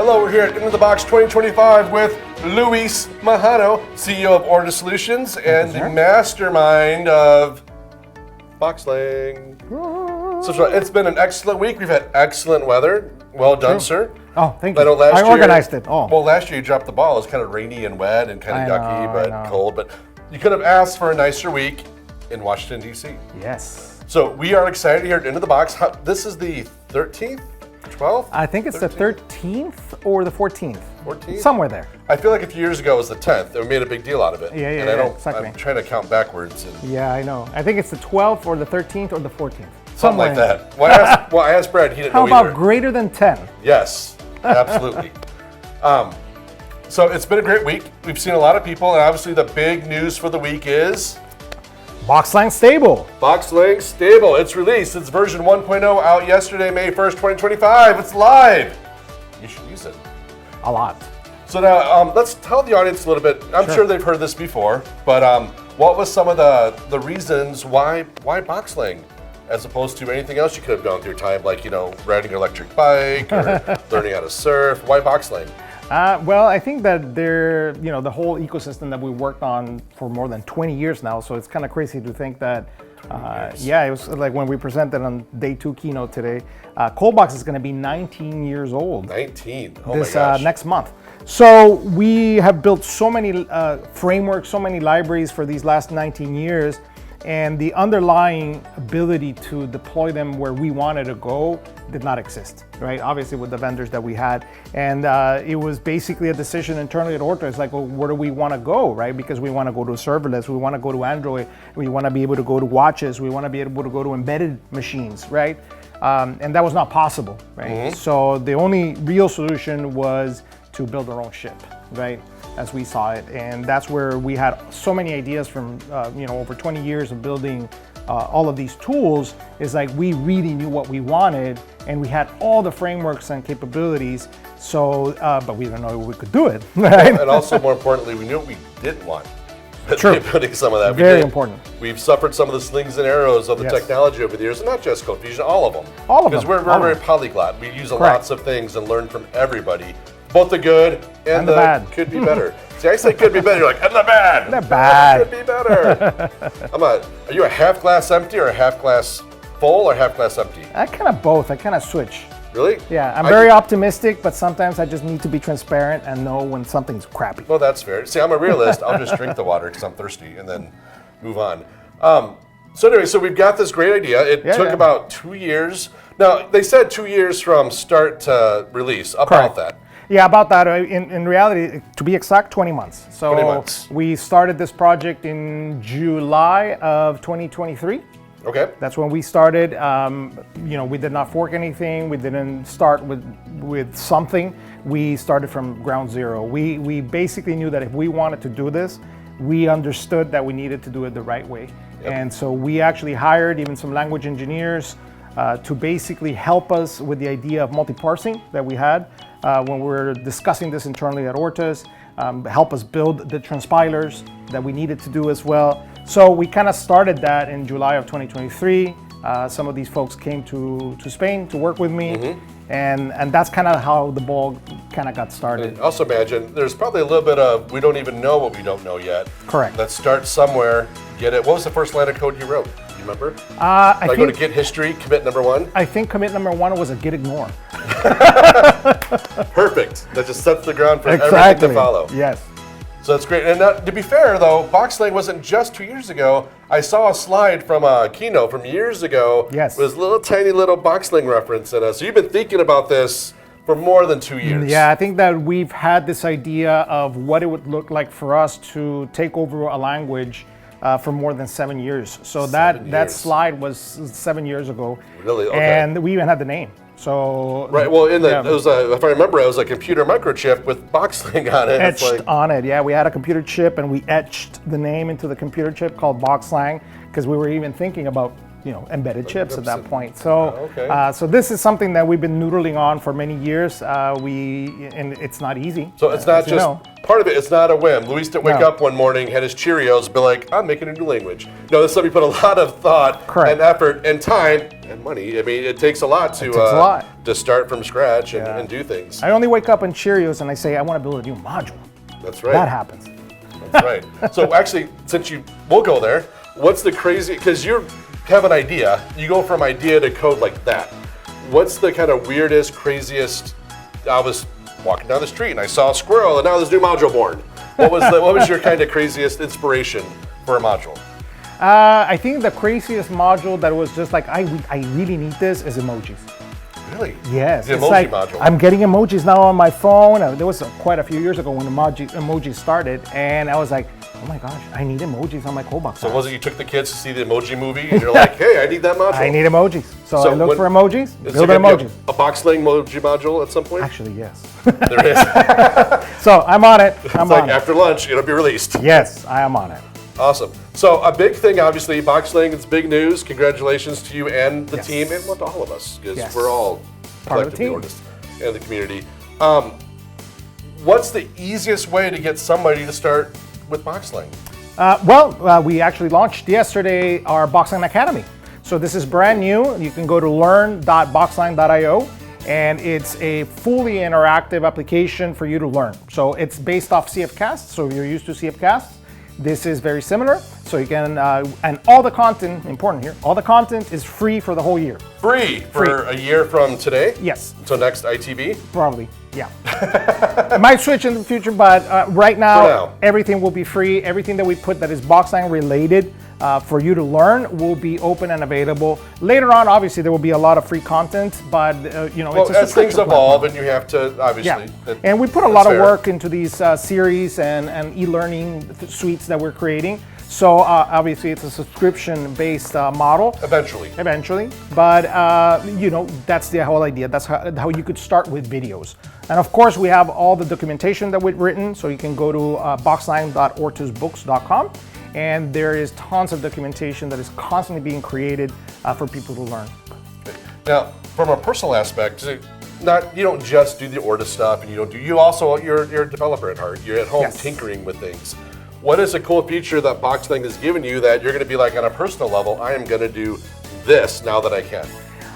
Hello, we're here at Into the Box 2025 with Luis Majano, CEO of Ortus Solutions and the mastermind of BoxLang. So it's been an excellent week. We've had excellent weather. Well done, sir. Oh, thank you. I organized it. Oh. Well, last year you dropped the ball. It was kind of rainy and wet and kind of yucky, but cold. But you could have asked for a nicer week in Washington, D.C. Yes. So we are excited here at Into the Box. This is the 13th? 12th? I think it's 13th? The 13th or the 14th. 14th? Somewhere there. I feel like a few years ago it was the 10th. We made a big deal out of it. Yeah, exactly. I'm trying to count backwards. Yeah, I know. I think it's the 12th or the 13th or the 14th. Something like that. Well, I asked Brad, he didn't know either. How about greater than 10? Yes, absolutely. So it's been a great week. We've seen a lot of people, and obviously the big news for the week is BoxLang Stable. BoxLang Stable. It's released. It's version 1.0 out yesterday, May 1st, 2025. It's live. You should use it. A lot. So now let's tell the audience a little bit. I'm sure they've heard this before, but what was some of the reasons why BoxLang, as opposed to anything else you could have done with your time, like riding an electric bike or learning how to surf? Why BoxLang? Well, I think that the whole ecosystem that we worked on for more than 20 years now. So it's kind of crazy to think that, it was like when we presented on day 2 keynote today, Coldbox is going to be 19 years old. 19, oh this my gosh. Next month. So we have built so many frameworks, so many libraries for these last 19 years. And the underlying ability to deploy them where we wanted to go did not exist, right? Obviously with the vendors that we had. And it was basically a decision internally at Ortus, like, well, where do we want to go, right? Because we want to go to serverless, we want to go to Android, we want to be able to go to watches, we want to be able to go to embedded machines, right? And that was not possible, right? Mm-hmm. So the only real solution was to build our own ship, right? As we saw it, and that's where we had so many ideas from over 20 years of building all of these tools. Is like we really knew what we wanted, and we had all the frameworks and capabilities. So, but we didn't know we could do it. Right? And also, more importantly, we knew what we didn't want. True. Putting some of that. Very important. We've suffered some of the slings and arrows of the technology over the years, and not just Code Fusion, all of them. All of them. Because we're very polyglot. We use lots of things and learn from everybody. Both the good and the bad. Could be better. See, I say could be better. You're like, and the bad. The bad. Could be better. Are you a half glass empty or a half glass full or half glass empty? I kind of both. I kind of switch. Really? Yeah, I'm very optimistic, but sometimes I just need to be transparent and know when something's crappy. Well, that's fair. See, I'm a realist. I'll just drink the water because I'm thirsty and then move on. So anyway, so we've got this great idea. It took about 2 years. Now, they said 2 years from start to release. About that. Yeah, about that. In reality, to be exact, 20 months. So 20 months. We started this project in July of 2023. Okay. That's when we started. We did not fork anything. We didn't start with something. We started from ground zero. We basically knew that if we wanted to do this, we understood that we needed to do it the right way. Yep. And so we actually hired even some language engineers to basically help us with the idea of multi-parsing that we had when we were discussing this internally at Ortus, help us build the transpilers that we needed to do as well. So we kind of started that in July of 2023. Some of these folks came to Spain to work with me, and that's kind of how the ball kind of got started. Also imagine there's probably a little bit of we don't even know what we don't know yet. Correct. Let's start somewhere, get it. What was the first line of code you wrote? Do you remember? I go to Git history, commit number 1? I think commit number 1 was a git ignore. Perfect. That just sets the ground for everything to follow. Yes. So that's great. And to be fair, though, BoxLang wasn't just 2 years ago. I saw a slide from a keynote from years ago. Yes. It was a tiny little BoxLang reference in it. So you've been thinking about this for more than 2 years. Yeah, I think that we've had this idea of what it would look like for us to take over a language for more than 7 years. So that slide was 7 years ago. Really? Okay. And we even had the name. So right. Well, it was if I remember, it was a computer microchip with BoxLang on it. Etched on it. Yeah, we had a computer chip, and we etched the name into the computer chip called BoxLang because we were even thinking about embedded chips at that 100%. point. So, Okay. so this is something that we've been noodling on for many years. And it's not easy. So it's not as you just know. part of it. It's not a whim. Luis didn't wake No. up one morning, had his Cheerios, be like, "I'm making a new language." No, this is something put a lot of thought Correct. and effort and time and money. I mean, it takes a lot to start from scratch and do things. I only wake up in Cheerios and I say, I want to build a new module. That's right. That happens. That's right. So actually, we'll go there. What's the crazy? Because you have an idea, you go from idea to code like that. What's the kind of weirdest, craziest? I was walking down the street and I saw a squirrel, and now there's a new module born. What was your kind of craziest inspiration for a module? I think the craziest module that was just like, I really need this is emojis. Really? Yes. The it's emoji like, module. I'm getting emojis now on my phone. There was quite a few years ago when emojis started, and I was like, oh my gosh, I need emojis on my code box. So was it you took the kids to see the emoji movie and you're like, hey, I need that module? I need emojis. So I look for emojis, Is build there an gonna be emoji. a BoxLang emoji module at some point? Actually, yes. There is. So I'm on it. It's like after lunch, it'll be released. Yes, I am on it. Awesome. So a big thing, obviously, BoxLang, it's big news. Congratulations to you and the Yes. team, and well, to all of us, because Yes. we're all Part of the collectively team. artists and the community. What's the easiest way to get somebody to start with BoxLang? We actually launched yesterday our BoxLang Academy. So this is brand new. You can go to learn.boxlang.io, and it's a fully interactive application for you to learn. So it's based off CFCasts. So if you're used to CFCasts, this is very similar. So you can, and all the content, important here, all the content is free for the whole year. Free for a year from today? Yes. Until next ITB? Probably, yeah. It might switch in the future, but right now, everything will be free. Everything that we put that is BoxLang related for you to learn will be open and available. Later on, obviously, there will be a lot of free content, but it's a as things subscription evolve platform. and you have to, obviously. Yeah, and we put a lot of fair. work into these series and e-learning suites that we're creating. So obviously, it's a subscription-based model. Eventually. But that's the whole idea. That's how you could start with videos. And of course, we have all the documentation that we've written. So you can go to boxlang.ortusbooks.com, and there is tons of documentation that is constantly being created for people to learn. Now, from a personal aspect, you don't just do the Ortus stuff, and you're a developer at heart. You're at home Yes. tinkering with things. What is a cool feature that BoxLang has given you that you're going to be like, on a personal level, I am going to do this now that I can?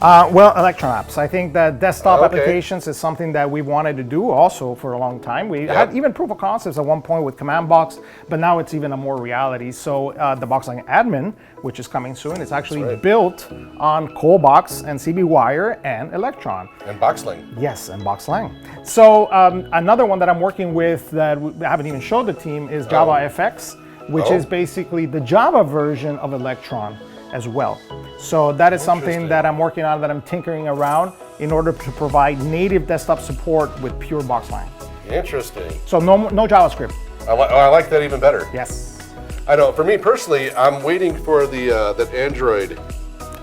Electron apps. I think that desktop Okay. applications is something that we wanted to do also for a long time. We had even proof of concepts at one point with Command Box, but now it's even a more reality. So the BoxLang admin, which is coming soon, is actually built on ColdBox and CB-Wire and Electron. And BoxLang. Yes, and BoxLang. So another one that I'm working with that I haven't even showed the team is Java FX, which is basically the Java version of Electron as well. So that is something that I'm working on, that I'm tinkering around in order to provide native desktop support with pure BoxLang. Interesting. So no JavaScript. I like that even better. Yes. I know. For me personally, I'm waiting for that Android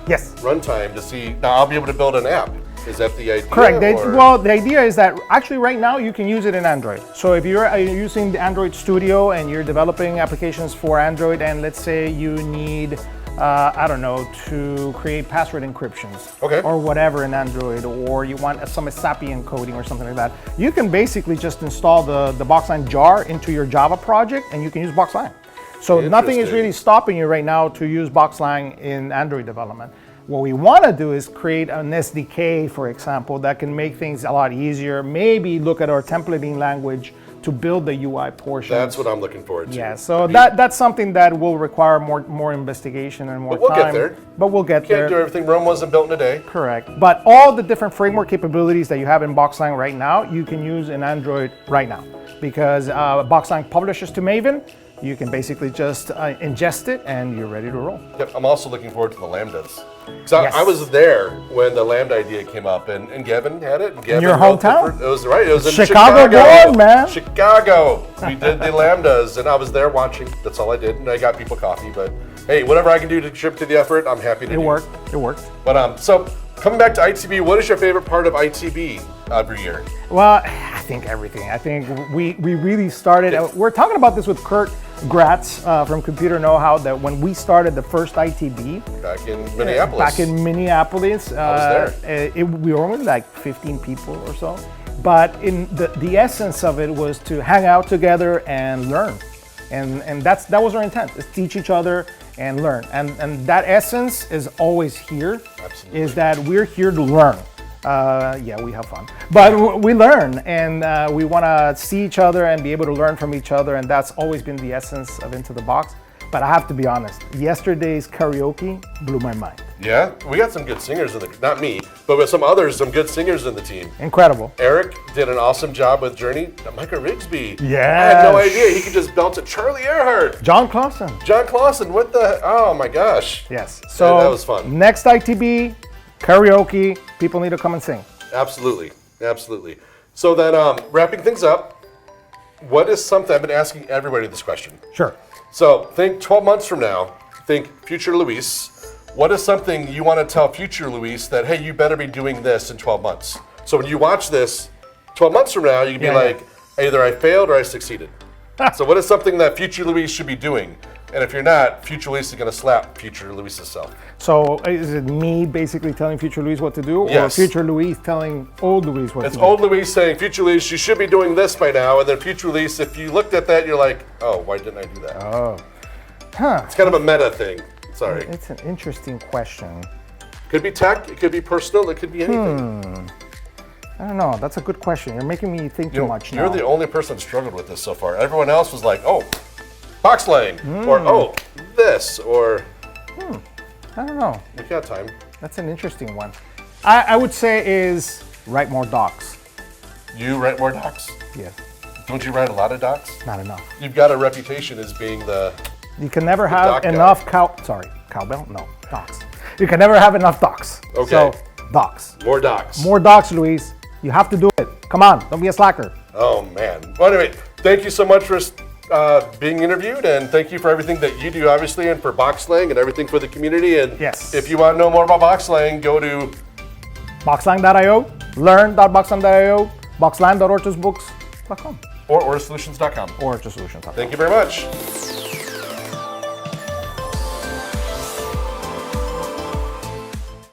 Yes. runtime to see. Now I'll be able to build an app. Is that the idea? Correct. The idea is that actually right now you can use it in Android. So if you're using the Android Studio and you're developing applications for Android, and let's say you need to create password encryptions or whatever in Android, or you want some SAPI encoding or something like that, you can basically just install the BoxLang jar into your Java project and you can use BoxLang. So nothing is really stopping you right now to use BoxLang in Android development. What we want to do is create an SDK, for example, that can make things a lot easier. Maybe look at our templating language to build the UI portion. That's what I'm looking forward to. Yeah, so that's something that will require more investigation and more time. But we'll get there. But we'll get there. Can't do everything. Rome wasn't built in a day. Correct. But all the different framework capabilities that you have in BoxLang right now, you can use in Android right now. Because BoxLang publishes to Maven, you can basically just ingest it and you're ready to roll. Yep, I'm also looking forward to the Lambdas. So I was there when the Lambda idea came up, and Gavin had it. And Gavin in your hometown? It was right. It was in Chicago. Born, man. Chicago. We did the Lambdas, and I was there watching. That's all I did, and I got people coffee. But hey, whatever I can do to contribute to the effort, I'm happy to do. It worked. But so Coming back to ITB, what is your favorite part of ITB every year? Well, I think everything. I think we really started, we're talking about this with Kurt Gratz from Computer Know-How, that when we started the first ITB. Back in Minneapolis. Back in Minneapolis. I was there. We were only like 15 people or so. But in the essence of it was to hang out together and learn. And that was our intent, is teach each other and learn. And that essence is always here. Absolutely. Is that we're here to learn. Yeah, we have fun, but we learn, and we want to see each other and be able to learn from each other, and that's always been the essence of Into the Box. But I have to be honest, yesterday's karaoke blew my mind. Yeah, we got some good singers in the, not me, but with some others, some good singers in the team. Incredible. Eric did an awesome job with Journey. Micah Rigsby. Yeah. I had no idea he could just bounce at Charlie Earhart. John Clausen. John Clausen, what the, oh my gosh. Yes. So that was fun. Next ITB, karaoke, people need to come and sing. Absolutely, absolutely. So then, wrapping things up, what is something, I've been asking everybody this question. Sure. So think 12 months from now, think future Luis. What is something you want to tell future Luis that, hey, you better be doing this in 12 months? So when you watch this 12 months from now, you can be like, either I failed or I succeeded. So what is something that future Luis should be doing? And if you're not, future Luis is going to slap future Luis's self. So is it me basically telling future Luis what to do, or future Luis telling old Luis what to do? It's old Luis saying, future Luis, you should be doing this by now. And then future Luis, if you looked at that, you're like, oh, why didn't I do that? Oh. Huh. It's kind of a meta thing. Sorry. It's an interesting question. Could be tech, it could be personal, it could be anything. I don't know. That's a good question. You're making me think too much now. You're the only person that struggled with this so far. Everyone else was like, oh, BoxLang, or oh, this, or... I don't know. We got time. That's an interesting one. I would say is write more docs. You write more docs? Yes. Don't you write a lot of docs? Not enough. You've got a reputation as being the... You can never have enough cowbell? No, docs. You can never have enough docs. Okay. So, docs. More docs. More docs, Luis. You have to do it. Come on, don't be a slacker. Oh, man. Well, anyway, thank you so much for being interviewed, and thank you for everything that you do, obviously, and for BoxLang and everything for the community. And if you want to know more about BoxLang, go to boxlang.io, learn.boxlang.io, boxlang.ortusbooks.com. or ortussolutions.com. Ortus Solutions.com. Thank you very much.